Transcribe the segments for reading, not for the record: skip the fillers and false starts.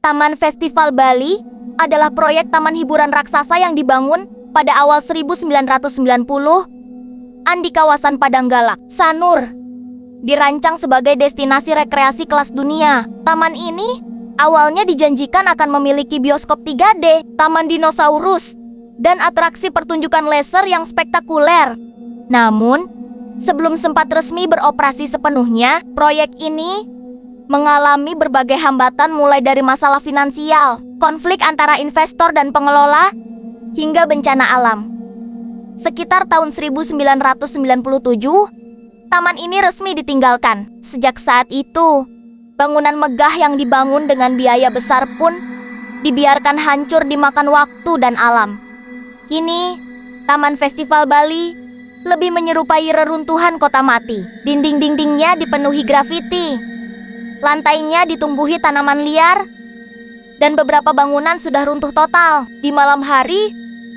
Taman Festival Bali adalah proyek taman hiburan raksasa yang dibangun pada awal 1990-an di kawasan Padang Galak, Sanur. Dirancang sebagai destinasi rekreasi kelas dunia. Taman ini awalnya dijanjikan akan memiliki bioskop 3D, taman dinosaurus, dan atraksi pertunjukan laser yang spektakuler. Namun, sebelum sempat resmi beroperasi sepenuhnya, proyek ini mengalami berbagai hambatan mulai dari masalah finansial, konflik antara investor dan pengelola, hingga bencana alam. Sekitar tahun 1997, taman ini resmi ditinggalkan. Sejak saat itu, bangunan megah yang dibangun dengan biaya besar pun dibiarkan hancur dimakan waktu dan alam. Kini, Taman Festival Bali lebih menyerupai reruntuhan kota mati. Dinding-dindingnya dipenuhi grafiti, lantainya ditumbuhi tanaman liar, dan beberapa bangunan sudah runtuh total. Di malam hari,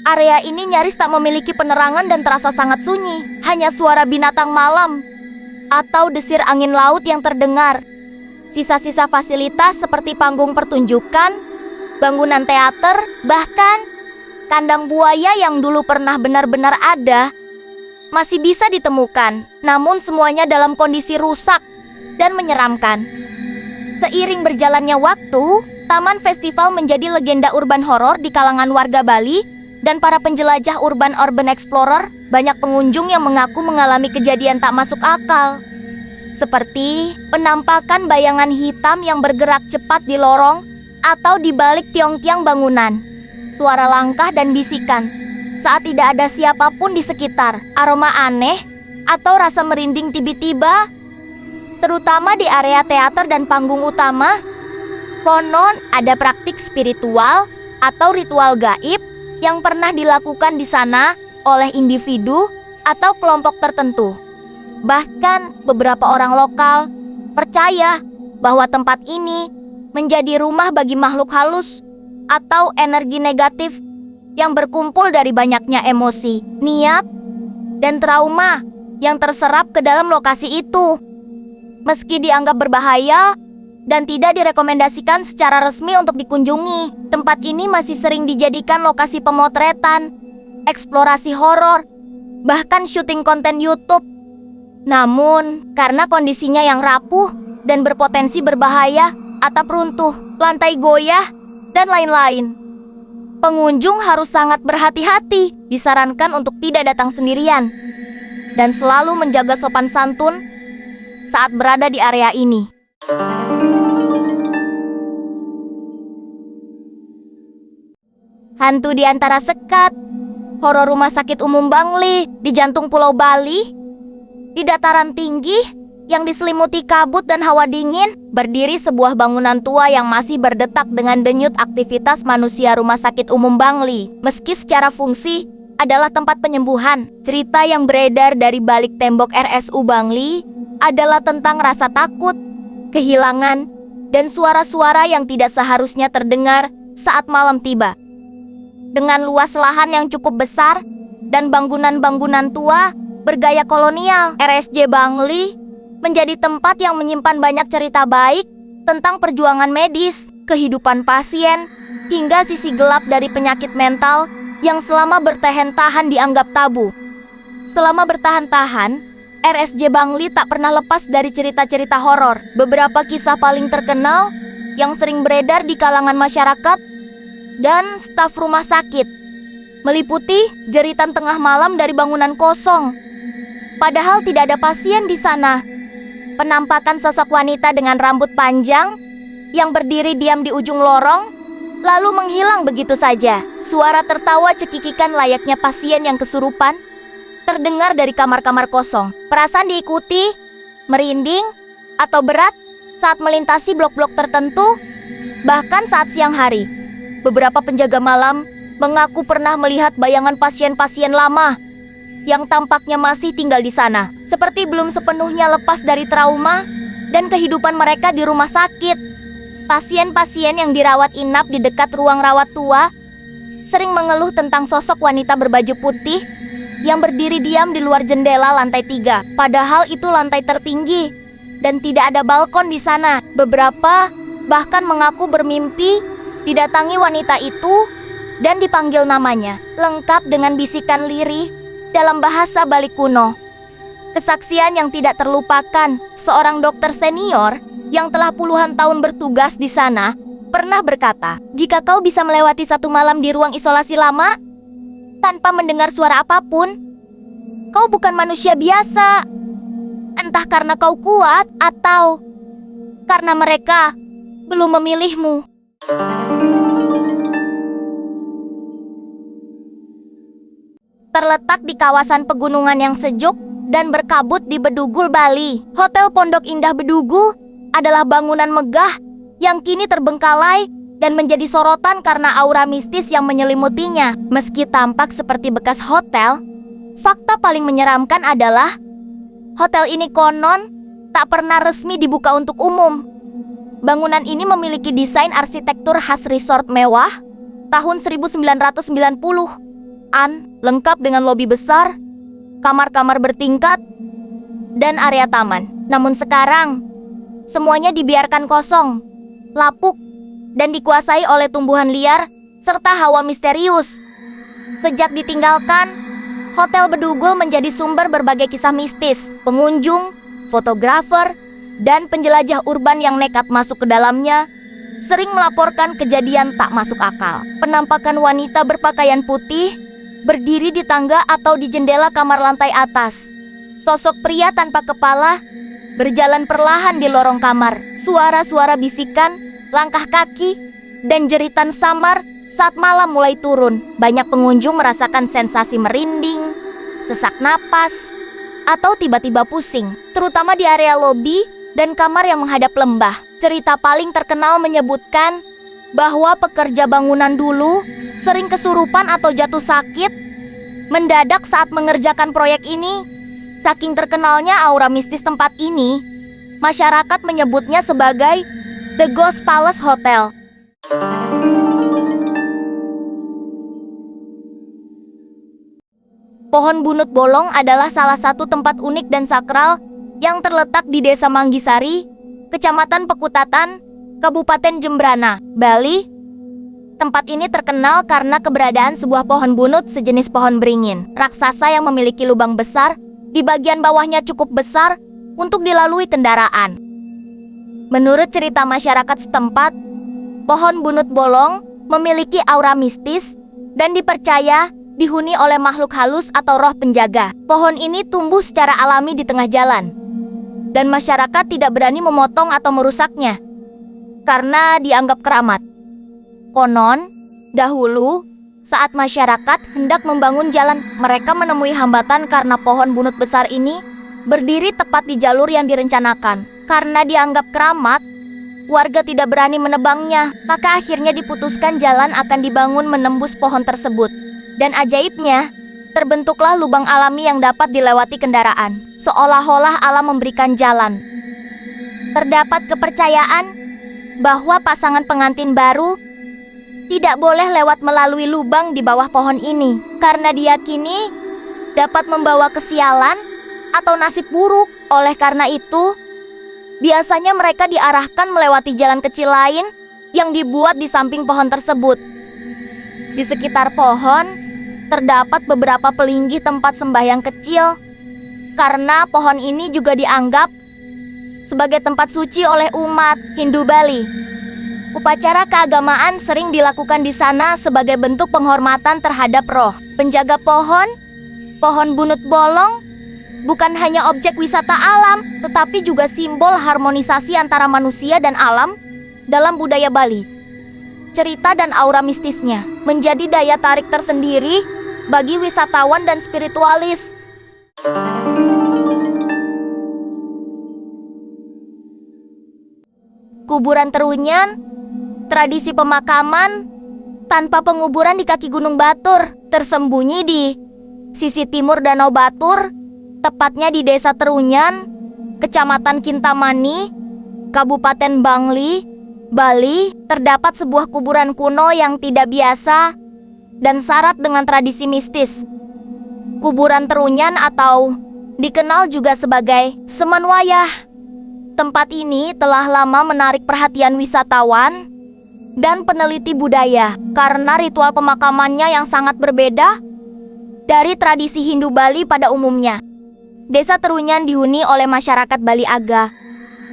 area ini nyaris tak memiliki penerangan dan terasa sangat sunyi. Hanya suara binatang malam atau desir angin laut yang terdengar. Sisa-sisa fasilitas seperti panggung pertunjukan, bangunan teater, bahkan kandang buaya yang dulu pernah benar-benar ada masih bisa ditemukan. Namun semuanya dalam kondisi rusak dan menyeramkan. Seiring berjalannya waktu, Taman Festival menjadi legenda urban horor di kalangan warga Bali dan para penjelajah urban explorer. Banyak pengunjung yang mengaku mengalami kejadian tak masuk akal, seperti penampakan bayangan hitam yang bergerak cepat di lorong atau di balik tiang-tiang bangunan, suara langkah dan bisikan saat tidak ada siapapun di sekitar, aroma aneh atau rasa merinding tiba-tiba, terutama di area teater dan panggung utama. Konon ada praktik spiritual atau ritual gaib yang pernah dilakukan di sana oleh individu atau kelompok tertentu. Bahkan beberapa orang lokal percaya bahwa tempat ini menjadi rumah bagi makhluk halus atau energi negatif yang berkumpul dari banyaknya emosi, niat, dan trauma yang terserap ke dalam lokasi itu. Meski dianggap berbahaya dan tidak direkomendasikan secara resmi untuk dikunjungi, tempat ini masih sering dijadikan lokasi pemotretan, eksplorasi horor, bahkan syuting konten YouTube. Namun, karena kondisinya yang rapuh dan berpotensi berbahaya, atap runtuh, lantai goyah, dan lain-lain, pengunjung harus sangat berhati-hati. Disarankan untuk tidak datang sendirian dan selalu menjaga sopan santun saat berada di area ini. Hantu di Antara Sekat, horor Rumah Sakit Umum Bangli di jantung Pulau Bali. Di dataran tinggi yang diselimuti kabut dan hawa dingin, berdiri sebuah bangunan tua yang masih berdetak dengan denyut aktivitas manusia. Rumah Sakit Umum Bangli, meski secara fungsi adalah tempat penyembuhan, cerita yang beredar dari balik tembok RSU Bangli adalah tentang rasa takut, kehilangan, dan suara-suara yang tidak seharusnya terdengar saat malam tiba. Dengan luas lahan yang cukup besar dan bangunan-bangunan tua bergaya kolonial, RSJ Bangli menjadi tempat yang menyimpan banyak cerita baik tentang perjuangan medis, kehidupan pasien, hingga sisi gelap dari penyakit mental yang selama bertahan-tahan dianggap tabu. Selama bertahan-tahan, RSJ Bangli tak pernah lepas dari cerita-cerita horor. Beberapa kisah paling terkenal yang sering beredar di kalangan masyarakat dan staf rumah sakit meliputi jeritan tengah malam dari bangunan kosong, padahal tidak ada pasien di sana. Penampakan sosok wanita dengan rambut panjang yang berdiri diam di ujung lorong, lalu menghilang begitu saja. Suara tertawa cekikikan layaknya pasien yang kesurupan terdengar dari kamar-kamar kosong. Perasaan diikuti, merinding, atau berat saat melintasi blok-blok tertentu, bahkan saat siang hari. Beberapa penjaga malam mengaku pernah melihat bayangan pasien-pasien lama yang tampaknya masih tinggal di sana, seperti belum sepenuhnya lepas dari trauma dan kehidupan mereka di rumah sakit. Pasien-pasien yang dirawat inap di dekat ruang rawat tua sering mengeluh tentang sosok wanita berbaju putih yang berdiri diam di luar jendela lantai 3. Padahal itu lantai tertinggi dan tidak ada balkon di sana. Beberapa bahkan mengaku bermimpi didatangi wanita itu dan dipanggil namanya, lengkap dengan bisikan lirih dalam bahasa Bali kuno. Kesaksian yang tidak terlupakan, seorang dokter senior yang telah puluhan tahun bertugas di sana pernah berkata, "Jika kau bisa melewati satu malam di ruang isolasi lama tanpa mendengar suara apapun, kau bukan manusia biasa. Entah karena kau kuat atau karena mereka belum memilihmu." Terletak di kawasan pegunungan yang sejuk dan berkabut di Bedugul, Bali, Hotel Pondok Indah Bedugul adalah bangunan megah yang kini terbengkalai dan menjadi sorotan karena aura mistis yang menyelimutinya. Meski tampak seperti bekas hotel, fakta paling menyeramkan adalah hotel ini konon tak pernah resmi dibuka untuk umum. Bangunan ini memiliki desain arsitektur khas resort mewah tahun 1990-an, lengkap dengan lobi besar, kamar-kamar bertingkat, dan area taman. Namun sekarang, semuanya dibiarkan kosong, lapuk, dan dikuasai oleh tumbuhan liar serta hawa misterius. Sejak ditinggalkan, Hotel Bedugul menjadi sumber berbagai kisah mistis. Pengunjung, fotografer, dan penjelajah urban yang nekat masuk ke dalamnya sering melaporkan kejadian tak masuk akal. Penampakan wanita berpakaian putih berdiri di tangga atau di jendela kamar lantai atas. Sosok pria tanpa kepala berjalan perlahan di lorong kamar. Suara-suara bisikan, langkah kaki, dan jeritan samar saat malam mulai turun. Banyak pengunjung merasakan sensasi merinding, sesak napas, atau tiba-tiba pusing, terutama di area lobi dan kamar yang menghadap lembah. Cerita paling terkenal menyebutkan bahwa pekerja bangunan dulu sering kesurupan atau jatuh sakit mendadak saat mengerjakan proyek ini. Saking terkenalnya aura mistis tempat ini, masyarakat menyebutnya sebagai The Ghost Palace Hotel. Pohon bunut bolong adalah salah satu tempat unik dan sakral yang terletak di Desa Manggisari, Kecamatan Pekutatan, Kabupaten Jembrana, Bali. Tempat ini terkenal karena keberadaan sebuah pohon bunut sejenis pohon beringin raksasa yang memiliki lubang besar di bagian bawahnya cukup besar untuk dilalui kendaraan. Menurut cerita masyarakat setempat, pohon bunut bolong memiliki aura mistis dan dipercaya dihuni oleh makhluk halus atau roh penjaga. Pohon ini tumbuh secara alami di tengah jalan, dan masyarakat tidak berani memotong atau merusaknya karena dianggap keramat. Konon, dahulu saat masyarakat hendak membangun jalan, mereka menemui hambatan karena pohon bunut besar ini berdiri tepat di jalur yang direncanakan. Karena dianggap keramat, warga tidak berani menebangnya, maka akhirnya diputuskan jalan akan dibangun menembus pohon tersebut. Dan ajaibnya, terbentuklah lubang alami yang dapat dilewati kendaraan, seolah-olah alam memberikan jalan. Terdapat kepercayaan bahwa pasangan pengantin baru tidak boleh lewat melalui lubang di bawah pohon ini, karena diyakini dapat membawa kesialan atau nasib buruk. Oleh karena itu, biasanya mereka diarahkan melewati jalan kecil lain yang dibuat di samping pohon tersebut. Di sekitar pohon, terdapat beberapa pelinggih tempat sembahyang kecil, karena pohon ini juga dianggap sebagai tempat suci oleh umat Hindu Bali. Upacara keagamaan sering dilakukan di sana sebagai bentuk penghormatan terhadap roh penjaga pohon. Pohon bunut bolong bukan hanya objek wisata alam, tetapi juga simbol harmonisasi antara manusia dan alam dalam budaya Bali. Cerita dan aura mistisnya menjadi daya tarik tersendiri bagi wisatawan dan spiritualis. Kuburan Terunyan, tradisi pemakaman tanpa penguburan di kaki Gunung Batur, tersembunyi di sisi timur Danau Batur, tepatnya di Desa Terunyan, Kecamatan Kintamani, Kabupaten Bangli, Bali. Terdapat sebuah kuburan kuno yang tidak biasa dan syarat dengan tradisi mistis. Kuburan Terunyan atau dikenal juga sebagai Semenwayah Tempat ini telah lama menarik perhatian wisatawan dan peneliti budaya karena ritual pemakamannya yang sangat berbeda dari tradisi Hindu Bali pada umumnya. Desa Terunyan dihuni oleh masyarakat Bali Aga,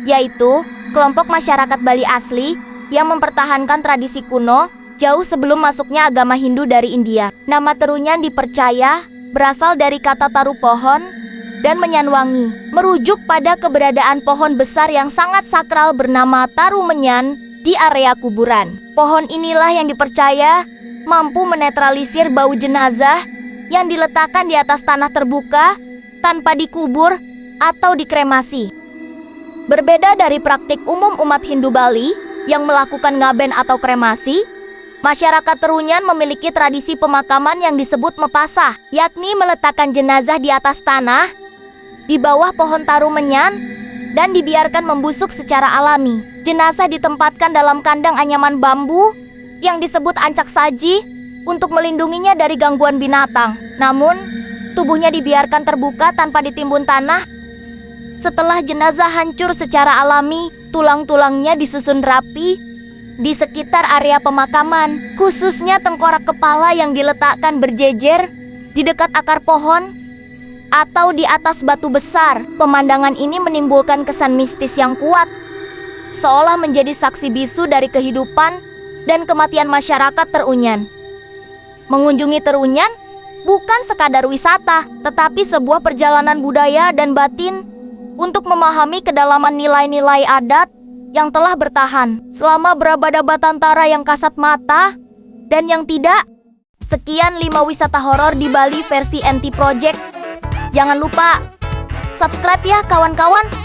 yaitu kelompok masyarakat Bali asli yang mempertahankan tradisi kuno jauh sebelum masuknya agama Hindu dari India. Nama Terunyan dipercaya berasal dari kata taru pohon dan menyanwangi, merujuk pada keberadaan pohon besar yang sangat sakral bernama taru menyan di area kuburan. Pohon inilah yang dipercaya mampu menetralisir bau jenazah yang diletakkan di atas tanah terbuka tanpa dikubur atau dikremasi. Berbeda dari praktik umum umat Hindu Bali yang melakukan ngaben atau kremasi, masyarakat Terunyan memiliki tradisi pemakaman yang disebut mepasah, yakni meletakkan jenazah di atas tanah, di bawah pohon taru menyan, dan dibiarkan membusuk secara alami. Jenazah ditempatkan dalam kandang anyaman bambu yang disebut ancak saji untuk melindunginya dari gangguan binatang. Namun, tubuhnya dibiarkan terbuka tanpa ditimbun tanah. Setelah jenazah hancur secara alami, tulang-tulangnya disusun rapi di sekitar area pemakaman, khususnya tengkorak kepala yang diletakkan berjejer di dekat akar pohon atau di atas batu besar. Pemandangan ini menimbulkan kesan mistis yang kuat, seolah menjadi saksi bisu dari kehidupan dan kematian masyarakat Terunyan. Mengunjungi Terunyan bukan sekadar wisata, tetapi sebuah perjalanan budaya dan batin untuk memahami kedalaman nilai-nilai adat yang telah bertahan selama berabad-abad antara yang kasat mata dan yang tidak. Sekian 5 wisata horor di Bali versi NT Project. Jangan lupa subscribe ya kawan-kawan.